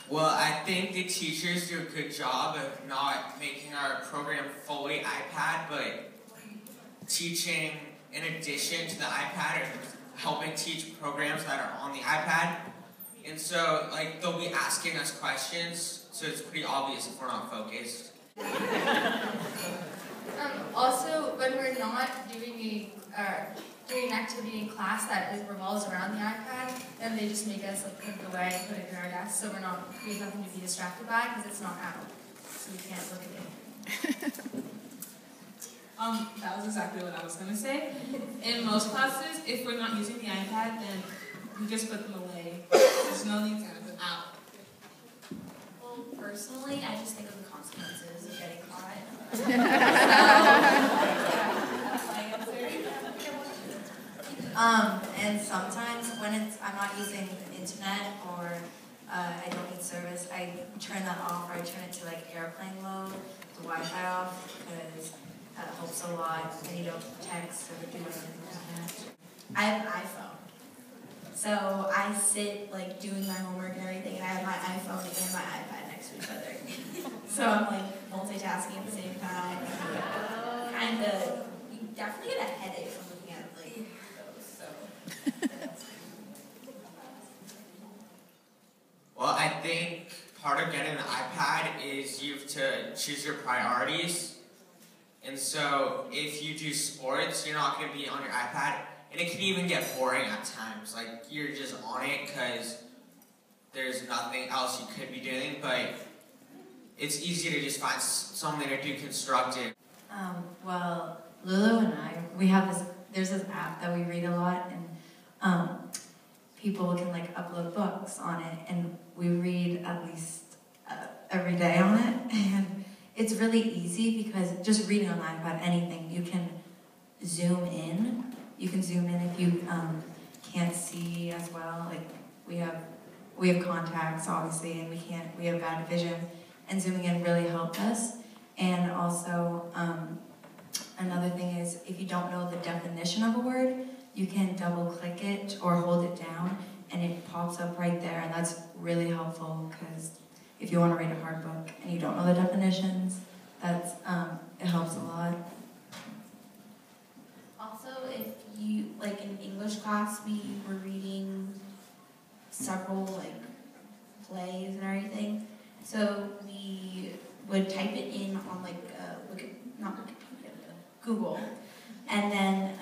Well, I think the teachers do a good job of not making our program fully iPad, but teaching in addition to the iPad or helping teach programs that are on the iPad. And so, like, they'll be asking us questions, so it's pretty obvious if we're not focused. Also, when we're not doing an activity in class that revolves around the iPad, then they just make us like put it away, put it in our desk, so we have nothing to be distracted by because it's not out, so we can't look at it. That was exactly what I was going to say. In most classes, if we're not using the iPad, then we just put them away. There's no need to have them out. Well, personally, I just think of the consequences of getting caught. And sometimes when I'm not using the internet or I don't need service, I turn that off or I turn it to like airplane mode, the Wi-Fi off, because that helps a lot and you don't text or do anything like that. I have an iPhone. So I sit like doing my homework and everything and I have my iPhone and my iPad next to each other. So I'm like multitasking at the same time. Kind of, you definitely get a headache from looking at like those, so. Well, I think part of getting an iPad is you have to choose your priorities. And so if you do sports, you're not going to be on your iPad. And it can even get boring at times. Like, you're just on it because there's nothing else you could be doing. But it's easy to just find something to do constructive. Well, Lulu and I, there's this app that we read a lot, and people can like upload books on it, and we read at least every day on it, and it's really easy because just reading on the iPad, anything, you can zoom in. You can zoom in if you can't see as well. Like we have contacts obviously, and we have bad vision, and zooming in really helped us. And also, another thing is, if you don't know the definition of a word, you can double click it or hold it down, and it pops up right there, and that's really helpful, because if you want to read a hard book and you don't know the definitions, that's, it helps a lot. Also, if you, like in English class, we were reading several like plays and everything, so we would type it in on like Google, and then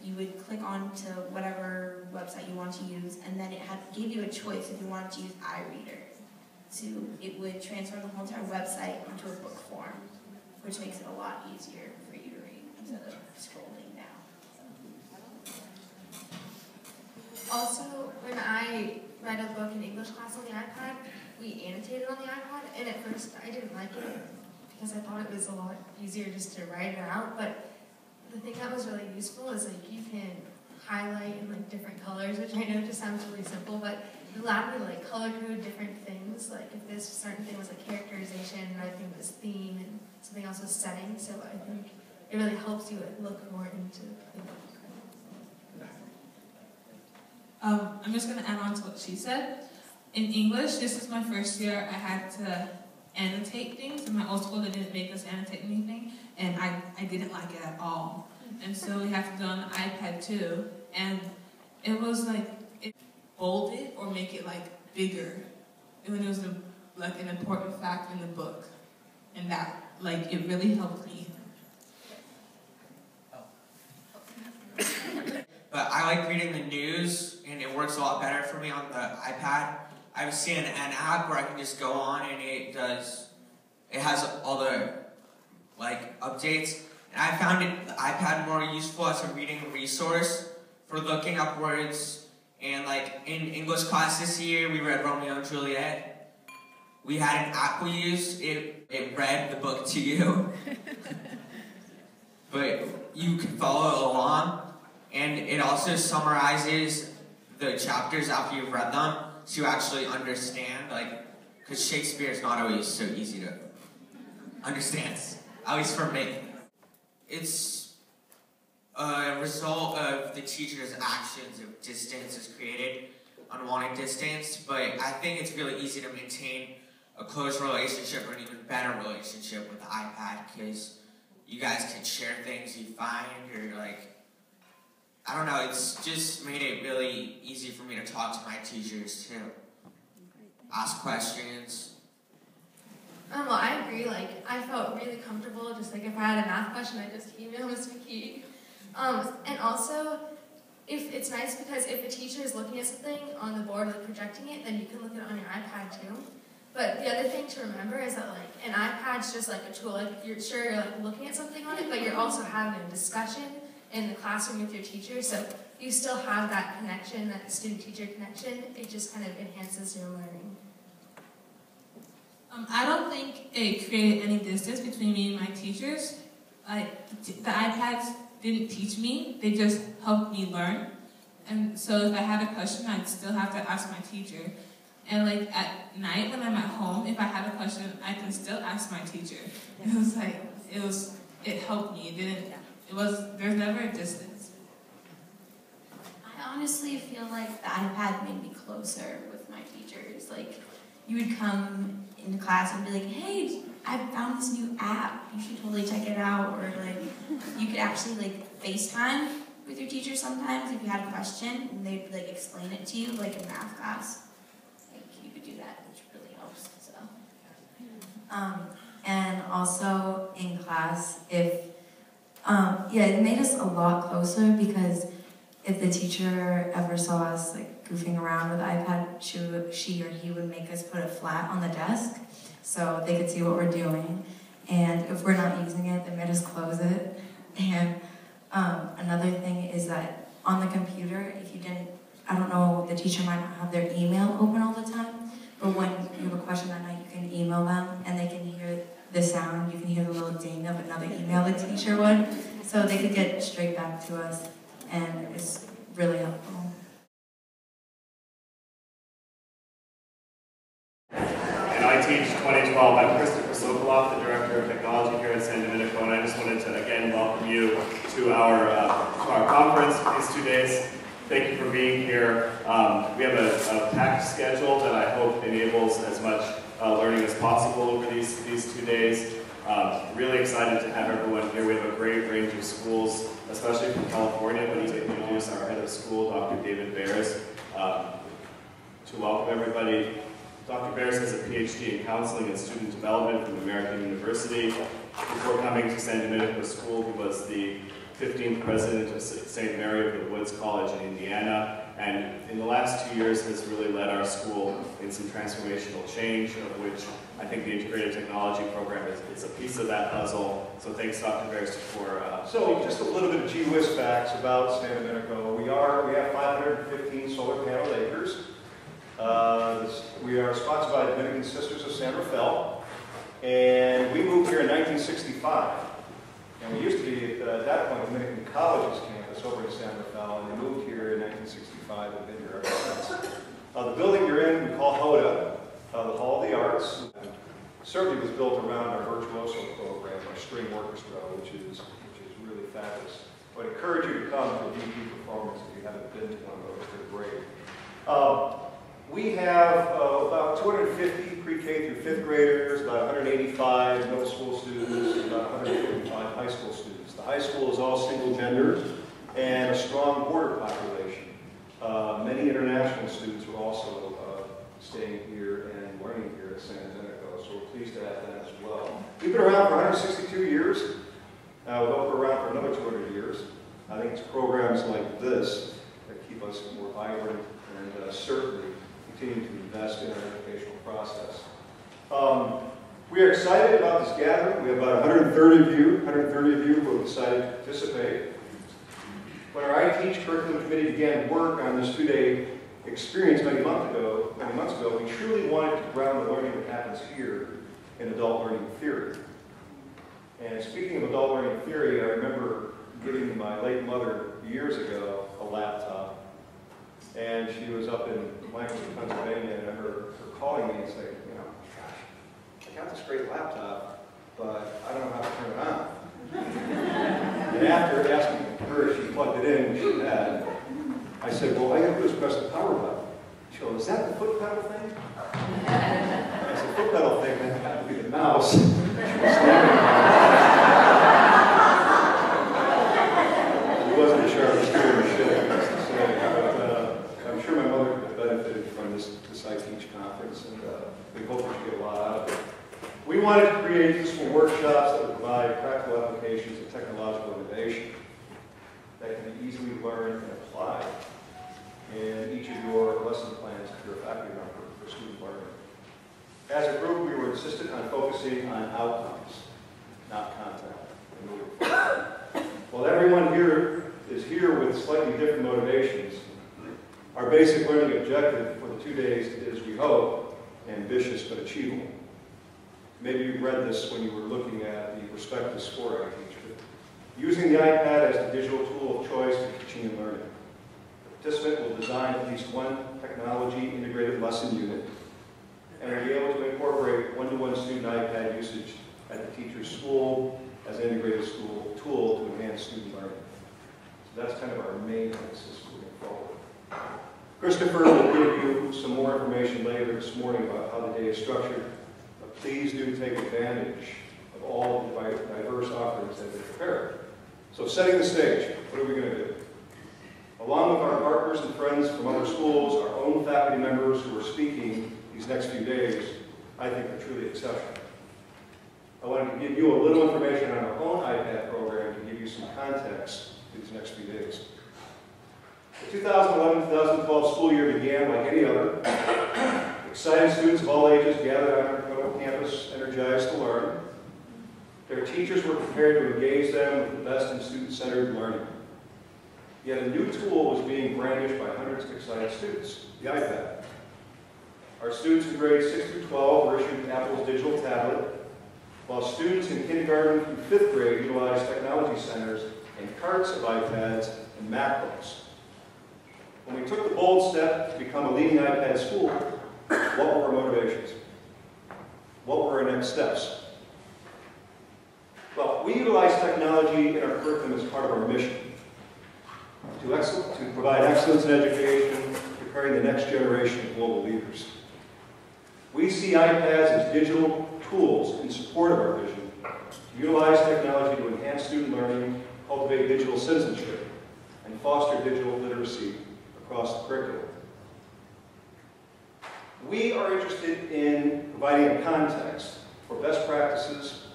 you would click on to whatever website you want to use, and then it gave you a choice if you wanted to use iReader. So it would transfer the whole entire website onto a book form, which makes it a lot easier for you to read instead of scrolling down. Also, when I read a book in English class on the iPad, we annotated on the iPad, and at first I didn't like it because I thought it was a lot easier just to write it out, but the thing that was really useful is like you can highlight in like different colors, which I know just sounds really simple, but it allowed me to like color code different things. Like if this certain thing was like characterization, another thing was theme, and something else was setting. So I think it really helps you look more into the book. I'm just going to add on to what she said. In English, this is my first year, I had to annotate things. In my old school, they didn't make us annotate anything, and I didn't like it at all. And so we have to do it on the iPad too, and it was like, it bold it or make it like bigger, and when it was like an important fact in the book, and that like it really helped me. But I like reading the news, and it works a lot better for me on the iPad. I have a CNN app where I can just go on, and it has all the like updates. And I found the iPad more useful as a reading resource for looking up words. And like in English class this year, we read Romeo and Juliet. We had an app we used. It read the book to you, but you can follow along. And it also summarizes the chapters after you've read them, so you actually understand, like, because Shakespeare is not always so easy to understand, at least for me. It's a result of the teacher's actions of distance is created. unwanted distance, but I think it's really easy to maintain a close relationship or an even better relationship with the iPad because you guys can share things you find or like, I don't know, it's just made it really easy for me to talk to my teachers too. Ask questions. Well, I agree. Like, I felt really comfortable. Just like if I had a math question, I just email Ms. McKee. And also, if it's nice because if a teacher is looking at something on the board, like projecting it, then you can look at it on your iPad too. But the other thing to remember is that like an iPad's just like a tool. Like you're like looking at something on it, but you're also having a discussion in the classroom with your teacher. So you still have that connection, that student-teacher connection. It just kind of enhances your learning. I don't think it created any distance between me and my teachers. The iPads didn't teach me, they just helped me learn. And so if I had a question, I'd still have to ask my teacher. And like at night when I'm at home, if I had a question, I can still ask my teacher. It helped me. There's never a distance. I honestly feel like the iPad made me closer with my teachers. Like, you would come into class and be like, hey, I found this new app. You should totally check it out. Or like, you could actually like FaceTime with your teacher sometimes if you had a question and they'd like explain it to you like in math class. Like, you could do that, which really helps. So, and also in class, it made us a lot closer because if the teacher ever saw us like goofing around with the iPad, she or he would make us put it flat on the desk so they could see what we're doing. And if we're not using it, they made us close it. And another thing is that on the computer, if you didn't, I don't know, the teacher might not have their email open all the time, but when you have a question that night, you can email them and they can hear the sound, you can hear the little ding of another email the teacher would, so they could get straight back to us, and it's really helpful. In iTeach 2012, I'm Christopher Sokoloff, the Director of Technology here at San Domenico, and I just wanted to again welcome you to our conference for these 2 days. Thank you for being here. We have a packed schedule that I hope enables as much learning as possible over these 2 days. Really excited to have everyone here. We have a great range of schools, especially from California. But to introduce our head of school, Dr. David Behrs, to welcome everybody. Dr. Behrs has a PhD in counseling and student development from American University. Before coming to San Domenico School, he was the 15th president of St. Mary of the Woods College in Indiana, and in the last 2 years has really led our school in some transformational change, of which I think the Integrated Technology Program is a piece of that puzzle. So thanks, Dr. Behrs, for... So just a little bit of gee whiz facts about San Domenico. We have 515 solar panel acres. We are sponsored by the Dominican Sisters of San Rafael, and we moved here in 1965. And we used to be, at that point, Dominican College's campus over in San Rafael, and we moved here in 1965 and been here ever since. The building you're in, we call HODA, the Hall of the Arts. Certainly was built around our virtuoso program, our string orchestra, which is really fabulous. I would encourage you to come to a DP performance if you haven't been to one of those. They're great. We have about 250 pre-K through 5th graders, about 185 middle school students, about 155 high school students. The high school is all single gender and a strong border population. Many international students are also staying here and learning here at San Domenico, so we're pleased to have them as well. We've been around for 162 years. We hope we're around for another 200 years. I think it's programs like this that keep us more vibrant and certainly continue to invest in our educational process. We are excited about this gathering. We have about 130 of you who have decided to participate. When our iTeach curriculum committee began work on this 2-day experience many months ago, we truly wanted to ground the learning that happens here in adult learning theory. And speaking of adult learning theory, I remember giving my late mother years ago a laptop. And she was up in Lancaster, Pennsylvania, and I remember her calling me and saying, you know, gosh, I got this great laptop, but I don't know how to turn it on. And after asking her if she plugged it in, which she had, I said, well, all you have to do is press the power button. She goes, is that the foot pedal thing? I said, foot pedal thing, that happened to be the mouse. She was standing She wasn't sure I was doing the shit, I used to say. But I'm sure my mother benefited from this iTeach conference, and we hope that you get a lot out of it. We wanted to create useful workshops that would provide practical applications of technological innovation that can be easily learned and applied in each of your lesson plans if you're a faculty member for student learning. As a group, we were insistent on focusing on outcomes, not content. While everyone here is here with slightly different motivations, our basic learning objective for the 2 days is, we hope, ambitious but achievable. Maybe you read this when you were looking at the prospectus for iTeach. Using the iPad as the digital tool of choice for teaching and learning. The participant will design at least one technology-integrated lesson unit and will be able to incorporate one-to-one student iPad usage at the teacher's school as an integrated school tool to enhance student learning. So that's kind of our main emphasis moving forward. Christopher will give you some more information later this morning about how the day is structured, but please do take advantage of all the diverse offerings that have been prepared. So setting the stage, what are we going to do? Along with our partners and friends from other schools, our own faculty members who are speaking these next few days, I think are truly exceptional. I wanted to give you a little information on our own iPad program to give you some context to these next few days. The 2011-2012 school year began like any other. Excited students of all ages gathered on our incredible campus, energized to learn. Their teachers were prepared to engage them with the best in student-centered learning. Yet a new tool was being brandished by hundreds of excited students, the iPad. Our students in grades 6 through 12 were issued Apple's digital tablet, while students in kindergarten through 5th grade utilized technology centers and carts of iPads and MacBooks. When we took the bold step to become a leading iPad school, what were our motivations? What were our next steps? Well, we utilize technology in our curriculum as part of our mission to provide excellence in education, preparing the next generation of global leaders. We see iPads as digital tools in support of our vision to utilize technology to enhance student learning, cultivate digital citizenship, and foster digital literacy across the curriculum. We are interested in providing a context for best practices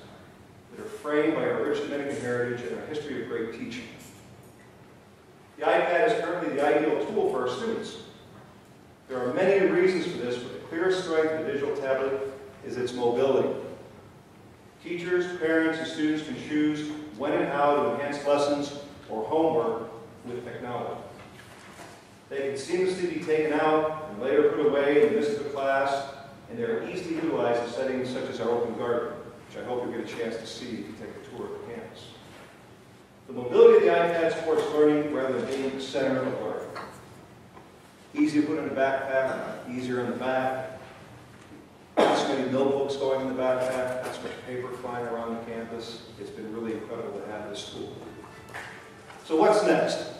that are framed by our rich Dominican heritage and our history of great teaching. The iPad is currently the ideal tool for our students. There are many reasons for this, but the clearest strength of the digital tablet is its mobility. Teachers, parents, and students can choose when and how to enhance lessons or homework with technology. They can seamlessly be taken out and later put away in the midst of a class, and they are easily utilized in settings such as our open garden, which I hope you'll get a chance to see if you take a tour of the campus. The mobility of the iPad supports learning rather than being the center of learning. Easy to put in a backpack, easier in the back. Not so many notebooks going in the backpack, not so much paper flying around the campus. It's been really incredible to have this tool. So what's next?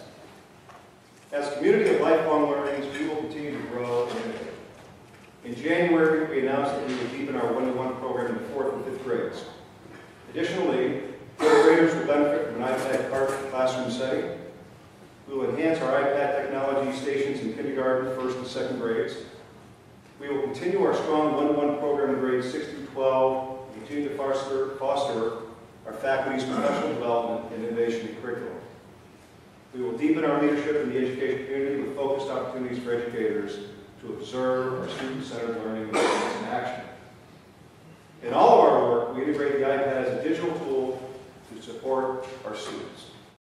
As a community of lifelong learners, we will continue to grow and innovate. In January, we announced that we would deepen our one-to-one program in the 4th and 5th grades. Additionally, 4th graders will benefit from an iPad cart classroom setting. We will enhance our iPad technology stations in kindergarten, 1st and 2nd grades. We will continue our strong one-to-one program in grades 6 through 12 and continue to foster our faculty's professional development and innovation in curriculum. We will deepen our leadership in the education community with focused opportunities for educators to observe our student-centered learning